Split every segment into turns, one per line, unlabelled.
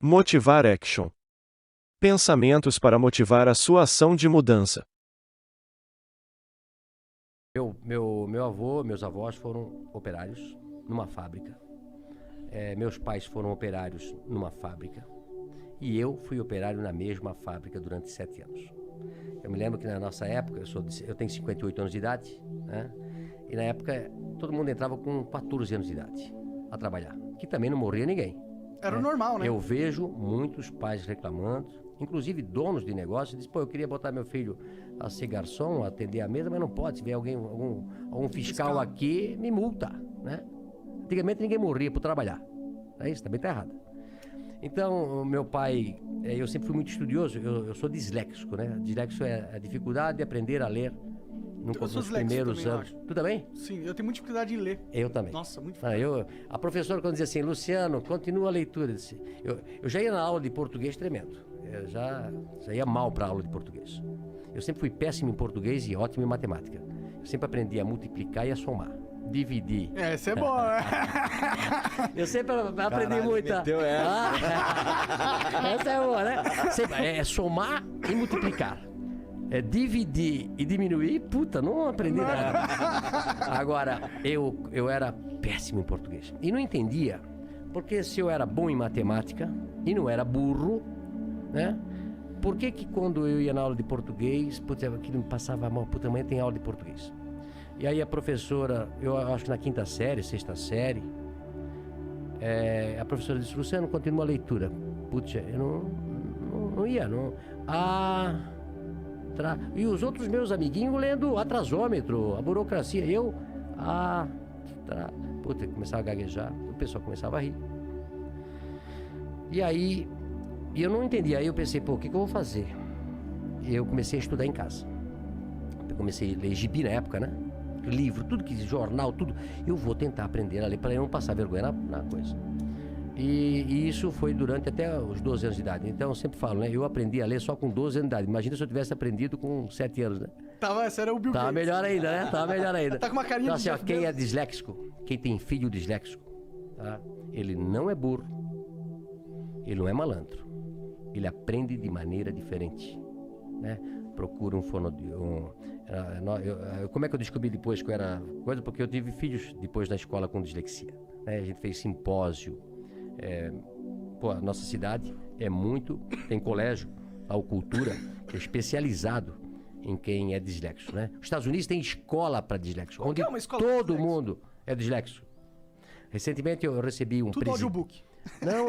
Motivar Action. Pensamentos para motivar a sua ação de mudança.
Meu avô, meus avós foram operários numa fábrica. Meus pais foram operários numa fábrica. E eu fui operário na mesma fábrica durante 7 anos. Eu me lembro que na nossa época, eu tenho 58 anos de idade, né? E na época todo mundo entrava com 14 anos de idade a trabalhar, que também não morria ninguém.
Era normal, né?
Eu vejo muitos pais reclamando, inclusive donos de negócio, dizem, eu queria botar meu filho a ser garçom, a atender a mesa, mas não pode. Se vier algum fiscal aqui, me multa, né? Antigamente ninguém morria por trabalhar. Isso também tá errado. Então, o meu pai, eu sempre fui muito estudioso, eu sou disléxico, né? Disléxico é a dificuldade de aprender a ler nos primeiros anos. Tu também?
Sim, eu tenho muita dificuldade em ler.
Eu também.
Nossa, muito
difícil. A professora, quando dizia assim, Luciano, continua a leitura. Eu já ia na aula de português tremendo. Eu já ia mal para a aula de português. Eu sempre fui péssimo em português e ótimo em matemática. Eu sempre aprendi a multiplicar e a somar. Dividir.
Essa é boa, né?
Eu sempre aprendi muito. Essa é boa, né? Sempre, somar e multiplicar. Dividir e diminuir, não aprendi nada. Agora, eu era péssimo em português. E não entendia, porque se eu era bom em matemática e não era burro, né? Por que quando eu ia na aula de português, aquilo me passava mal, amanhã tem aula de português. E aí a professora, eu acho que na 5ª série, 6ª série, a professora disse, Luciano, continua a leitura. Eu não ia, não. E os outros meus amiguinhos lendo atrasômetro, a burocracia. Começava a gaguejar, o pessoal começava a rir. E aí, eu não entendia. Aí eu pensei, o que eu vou fazer? E eu comecei a estudar em casa. Eu comecei a ler gibi na época, né? Livro, tudo que jornal, tudo. Eu vou tentar aprender a ler para eu não passar vergonha na coisa. E isso foi durante até os 12 anos de idade. Então eu sempre falo, né? Eu aprendi a ler só com 12 anos de idade. Imagina se eu tivesse aprendido com 7 anos, né?
Esse era o Bill Gates.
Tava melhor ainda, né? Tava melhor ainda.
Tá com uma carinha
então, assim, quem é disléxico, quem tem filho disléxico, tá? Ele não é burro, ele não é malandro. Ele aprende de maneira diferente, né? Procura como é que eu descobri depois que eu era coisa? Porque eu tive filhos depois na escola com dislexia, né? A gente fez simpósio. A nossa cidade tem colégio, a cultura, que é especializado em quem é disléxico, né? Os Estados Unidos tem escola para disléxico, onde todo mundo é disléxico. Recentemente eu recebi um
tudo audiobook.
Não,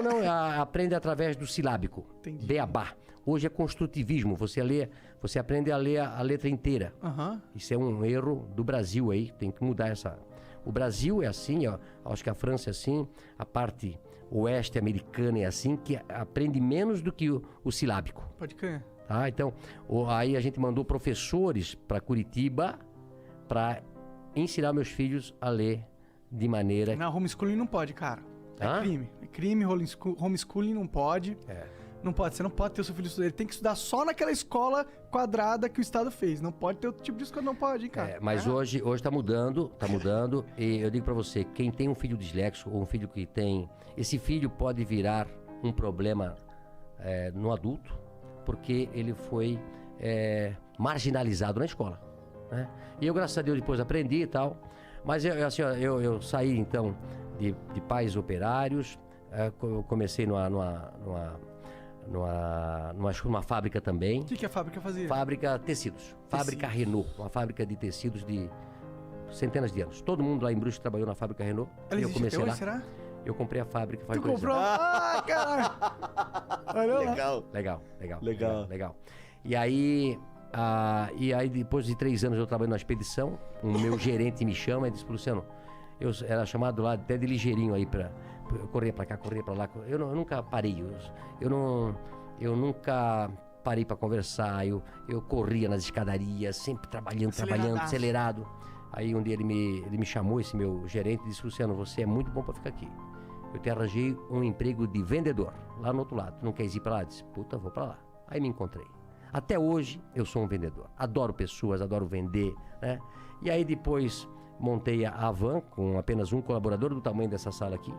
aprende através do silábico. Entendi. Beabá. Hoje é construtivismo, você aprende a ler a letra inteira. Isso é um erro do Brasil aí, tem que mudar essa. O Brasil é assim, acho que a França é assim, a parte oeste americana é assim, que aprende menos do que o silábico.
Pode crer.
Tá? Então, aí a gente mandou professores para Curitiba para ensinar meus filhos a ler de maneira...
Não, homeschooling não pode, cara. É crime. É crime, homeschooling não pode. Não pode, você não pode ter o seu filho estudar. Ele tem que estudar só naquela escola quadrada que o Estado fez. Não pode ter outro tipo de escola, não pode, hein, cara.
Mas hoje tá mudando. E eu digo pra você, quem tem um filho disléxico ou um filho que tem... Esse filho pode virar um problema no adulto, porque ele foi marginalizado na escola, né? E eu, graças a Deus, depois aprendi e tal. Mas eu saí, então, de pais operários. Eu comecei numa fábrica também.
O que a fábrica fazia?
Fábrica tecidos. Fábrica Renault. Uma fábrica de tecidos de centenas de anos. Todo mundo lá em Bruxo trabalhou na fábrica Renault.
Ela existe até hoje, será?
Eu comprei a fábrica faz
2 anos. Tu comprou? Caralho!
Legal. E aí, depois de 3 anos eu trabalhei numa expedição. O meu gerente me chama e disse, Luciano, eu era chamado lá até de ligeirinho aí eu corria pra cá, corria pra lá. Eu nunca parei. Eu nunca parei pra conversar. Eu corria nas escadarias, sempre trabalhando, acelerado. Aí um dia ele me chamou, esse meu gerente, e disse, Luciano, você é muito bom pra ficar aqui. Eu te arranjei um emprego de vendedor, lá no outro lado. Tu não quer ir pra lá? Eu disse, vou pra lá. Aí me encontrei. Até hoje eu sou um vendedor. Adoro pessoas, adoro vender, né? E aí depois montei a van com apenas um colaborador do tamanho dessa sala aqui.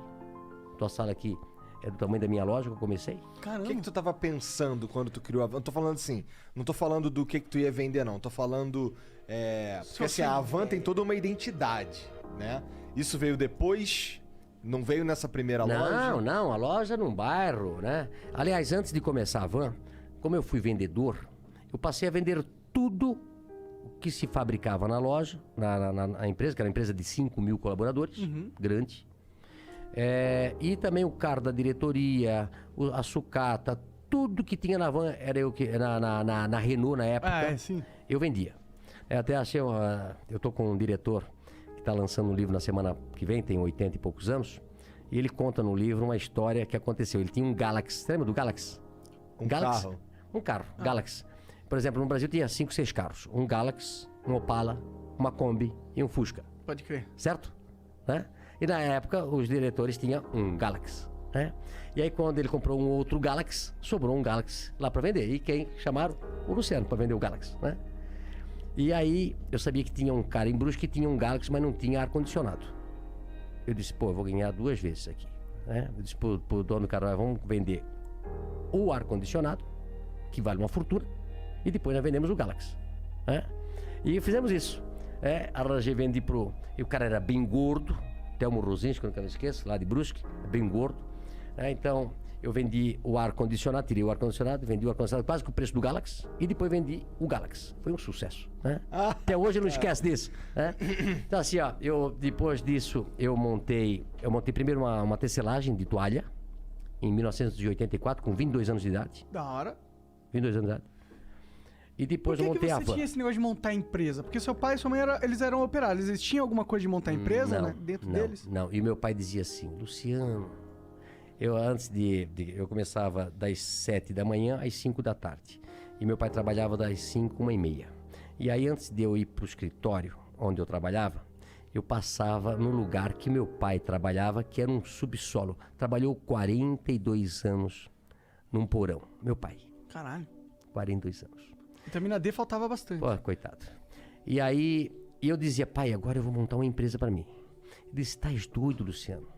Tua sala aqui é do tamanho da minha loja que eu comecei.
O
Caramba.
que tu tava pensando quando tu criou a Van? Eu tô falando assim, não tô falando do que tu ia vender, não. Tô falando... porque assim, a Van tem toda uma identidade, né? Isso veio depois... Não veio nessa primeira loja?
Não, a loja num bairro, né? Aliás, antes de começar a Van, como eu fui vendedor, eu passei a vender tudo que se fabricava na loja, na empresa, que era uma empresa de 5 mil colaboradores, grande. E também o carro da diretoria, a sucata, tudo que tinha na Van, era eu que na Renault na época,
Sim.
eu vendia. Até achei, eu tô com um diretor que está lançando um livro na semana que vem, tem 80 e poucos anos, e ele conta no livro uma história que aconteceu. Ele tinha um Galaxy, você lembra do Galaxy?
Carro?
Um carro, Galaxy. Por exemplo, no Brasil tinha 5, 6 carros. Um Galaxy, um Opala, uma Kombi e um Fusca.
Pode crer.
Certo? Né? E na época, os diretores tinham um Galaxy. Né? E aí, quando ele comprou um outro Galaxy, sobrou um Galaxy lá para vender. E quem chamaram? O Luciano, para vender o Galaxy. Né? E aí, eu sabia que tinha um cara em Brusque que tinha um Galaxy, mas não tinha ar-condicionado. Eu disse, eu vou ganhar 2 vezes aqui. Né? Eu disse pro dono do cara, vamos vender o ar-condicionado, que vale uma fortuna, e depois nós vendemos o Galaxy. Né? E fizemos isso. Arranjei, vendi pro... E o cara era bem gordo, Telmo Rosinski, que eu nunca me esqueço, lá de Brusque, bem gordo. Então, eu vendi o ar-condicionado, tirei o ar-condicionado, vendi o ar-condicionado quase que o preço do Galaxy, e depois vendi o Galaxy. Foi um sucesso. Né? Até hoje eu não esqueço disso. Né? Então, assim, depois disso, eu montei primeiro uma tecelagem de toalha, em 1984, com 22 anos de idade.
Da hora.
22 anos de idade. E depois eu montei a
Por que você
Van.
tinha esse negócio de montar empresa? Porque seu pai e sua mãe, eles eram operários. Eles tinham alguma coisa de montar empresa, né? Dentro deles?
Não, e meu pai dizia assim, Luciano, eu começava das 7 da manhã às 5 da tarde. E meu pai trabalhava das 5, 1h30. E aí, antes de eu ir pro escritório onde eu trabalhava, eu passava no lugar que meu pai trabalhava, que era um subsolo. Trabalhou 42 anos num porão. Meu pai.
Caralho.
42 anos.
Vitamina D faltava bastante.
Pô, coitado. E aí, eu dizia, pai, agora eu vou montar uma empresa pra mim. Ele disse, estás doido, Luciano?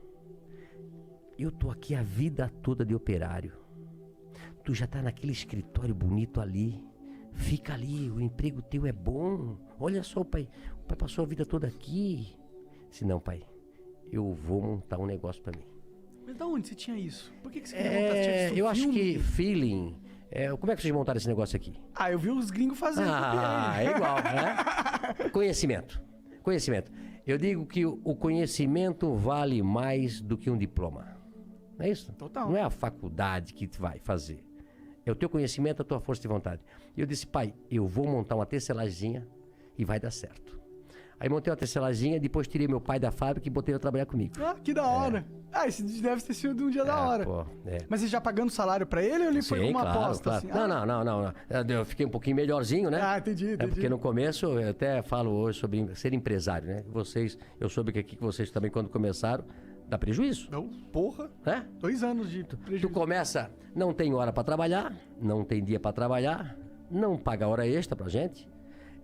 Eu tô aqui a vida toda de operário. Tu já tá naquele escritório bonito ali. Fica ali, o emprego teu é bom. Olha só, pai. O pai passou a vida toda aqui. Eu disse, não, pai, eu vou montar um negócio pra mim.
Mas da onde você tinha isso? Por que você queria montar? Você tinha visto
Eu
um
acho
filme?
que feeling... como é que vocês montaram esse negócio aqui?
Eu vi os gringos fazendo.
É igual, né? Conhecimento. Eu digo que o conhecimento vale mais do que um diploma. Não é isso?
Total.
Não é a faculdade que te vai fazer. É o teu conhecimento, a tua força de vontade. E eu disse, pai, eu vou montar uma tecelaginha e vai dar certo. Aí montei uma tecelaginha, depois tirei meu pai da fábrica e botei ele a trabalhar comigo.
Que da hora. Esse deve ter sido um dia da hora. Mas você já pagando salário pra ele ou ele foi com uma aposta?
Claro.
Assim?
Não. Eu fiquei um pouquinho melhorzinho, né?
Entendi.
Porque no começo, eu até falo hoje sobre ser empresário, né? Eu soube que aqui vocês também, quando começaram, dá prejuízo.
Não,
Porra.
Né?
2 anos de prejuízo.
Tu começa, não tem hora pra trabalhar, não tem dia pra trabalhar, não paga hora extra pra gente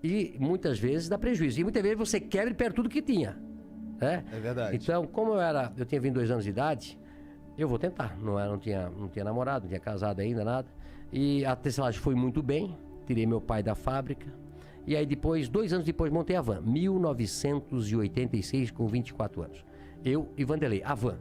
e muitas vezes dá prejuízo. E muitas vezes você quebra e perde tudo que tinha. Né?
É verdade.
Então, como eu tinha 22 anos de idade, eu vou tentar. Não tinha namorado, não tinha casado ainda, nada. E a tecelagem foi muito bem, tirei meu pai da fábrica. E aí depois, 2 anos depois, montei a Van, 1986, com 24 anos. Eu e Vanderlei, a Van,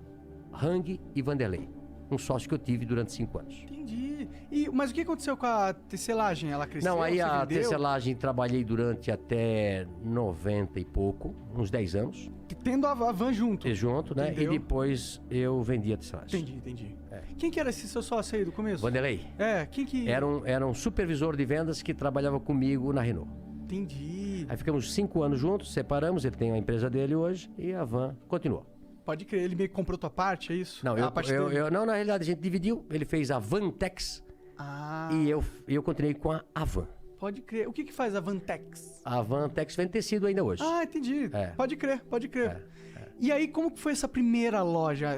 Hang e Vanderlei, um sócio que eu tive durante 5 anos.
Entendi. Mas o que aconteceu com a tecelagem? Ela cresceu?
Não, aí
você
a
vendeu?
tecelagem trabalhei durante até 90 e pouco, uns 10 anos.
Tendo a van junto.
E junto, né?
Entendeu?
E depois eu vendi a tecelagem.
Entendi. Quem que era esse seu sócio aí do começo?
Vanderlei.
Quem que...
Era um supervisor de vendas que trabalhava comigo na Renault.
Entendi.
Aí ficamos 5 anos juntos, separamos, ele tem a empresa dele hoje e a Van continuou.
Pode crer, ele meio que comprou tua parte, é isso?
Não,
A parte dele.
não, na realidade a gente dividiu, ele fez a Vantex e eu continuei com a Van.
Pode crer. O que faz a Vantex?
A Vantex vende tecido ainda hoje.
Entendi.
É.
Pode crer. E aí, como que foi essa primeira loja?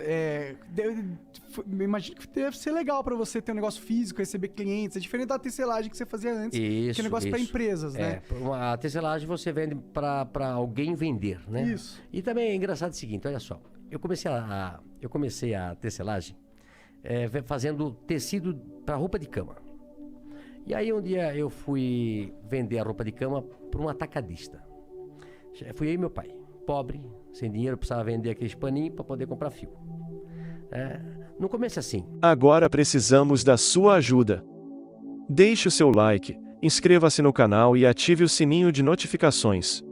Me imagino que deve ser legal pra você ter um negócio físico, receber clientes. É diferente da tecelagem que você fazia antes, que é negócio pra empresas, né?
A tecelagem você vende pra alguém vender, né?
Isso.
E também é engraçado o seguinte, olha só. Eu comecei a tecelagem fazendo tecido para roupa de cama. E aí um dia eu fui vender a roupa de cama para um atacadista. Fui eu e meu pai, pobre, sem dinheiro, precisava vender aqueles paninhos para poder comprar fio. No começo assim.
Agora precisamos da sua ajuda. Deixe o seu like, inscreva-se no canal e ative o sininho de notificações.